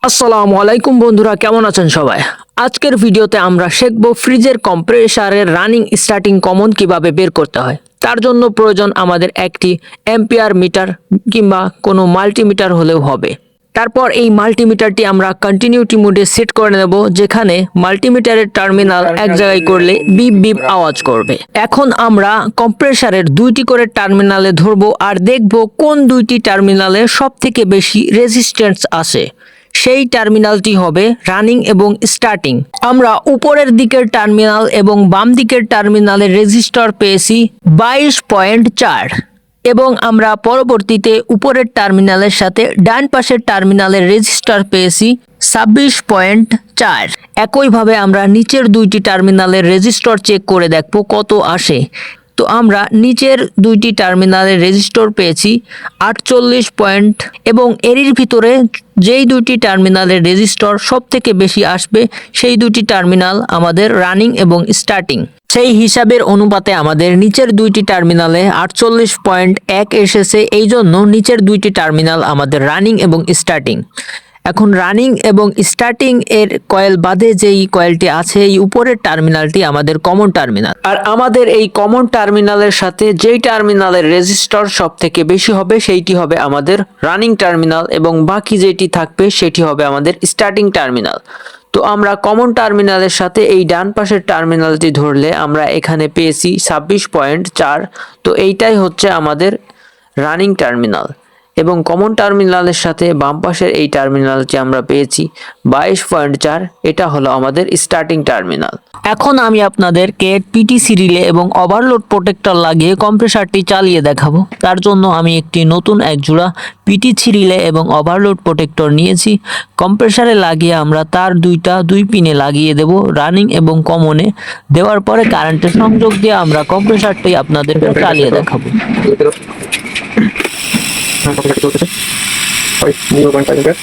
আসসালামু আলাইকুম বন্ধুরা, কেমন আছেন সবাই? আজকের ভিডিওতে আমরা শিখব ফ্রিজের কম্প্রেসারের রানিং স্টার্টিং কমন কিভাবে বের করতে হয়। তার জন্য প্রয়োজন আমাদের একটি অ্যাম্পিয়ার মিটার কিংবা কোনো মাল্টিমিটার হলেও হবে। তারপর এই মাল্টিমিটারটি আমরা কন্টিনিউটি মোডে সেট করে নেব, যেখানে মাল্টিমিটারের টার্মিনাল এক জায়গায় করলে বিপ বিপ আওয়াজ করবে। এখন আমরা কম্প্রেসারের দুইটি করে টার্মিনালে ধরবো আর দেখব কোন দুইটি টার্মিনালে সব থেকে বেশি রেজিস্ট্যান্স আছে। সেই টার্মিনালটি হবে রানিং এবং স্টার্টিং। আমরা উপরের দিকের টার্মিনাল এবং বাম দিকের টার্মিনালের রেজিস্টার পেয়েছি 22.4 এবং আমরা পরবর্তীতে উপরের টার্মিনালের সাথে ডান পাশের টার্মিনালের রেজিস্টার পেয়েছি 26.4। একইভাবে আমরা নিচের দুইটি টার্মিনালের রেজিস্টার চেক করে দেখব কত আসে। তো আমরা নিচের দুইটি টার্মিনালের রেজিস্টার পেয়েছি 48 এবং এরই ভিতরে যেই দুইটি টার্মিনালের রেজিস্টার সব থেকে বেশি আসবে সেই দুইটি টার্মিনাল আমাদের রানিং এবং স্টার্টিং। সেই হিসাবের অনুপাতে আমাদের নিচের দুইটি টার্মিনালে 48.1 এসেছে, এই জন্য নিচের দুইটি টার্মিনাল আমাদের রানিং এবং স্টার্টিং। এখন রানিং এবং স্টার্টিং এর কয়েল বাদে যেই কয়েলটি আছে এই উপরের টার্মিনালটি আমাদের কমন টার্মিনাল, আর আমাদের এই কমন টার্মিনালের সাথে যেই টার্মিনালের রেজিস্টার সব থেকে বেশি হবে সেইটি হবে আমাদের রানিং টার্মিনাল এবং বাকি যেটি থাকবে সেটি হবে আমাদের স্টার্টিং টার্মিনাল। তো আমরা কমন টার্মিনালের সাথে এই ডান পাশের টার্মিনালটি ধরলে আমরা এখানে পেয়েছি 26.4। তো এইটাই হচ্ছে আমাদের রানিং টার্মিনাল এবং কমন টার্মিনালের সাথে বাম পাশের এই টার্মিনালটি আমরা পেয়েছি 22.4। এটা হলো আমাদের স্টার্টিং টার্মিনাল। এখন আমি আপনাদেরকে পিটিসি রিলে এবং ওভারলোড প্রোটেক্টর লাগিয়ে কম্প্রেসারটি চালিয়ে দেখাবো। তার জন্য আমি একটি নতুন এক জোড়া পিটিসি রিলে এবং ওভারলোড প্রোটেক্টর নিয়েছি। কম্প্রেসারে লাগিয়ে আমরা তার দুই পিনে লাগিয়ে দেব রানিং এবং কমনে। দেওয়ার পরে কারেন্টের সংযোগ দিয়ে আমরা কম্প্রেসারটি আপনাদেরকে চালিয়ে দেখাবো। চলতেছে 0.5 অ্যাম্পিয়ার।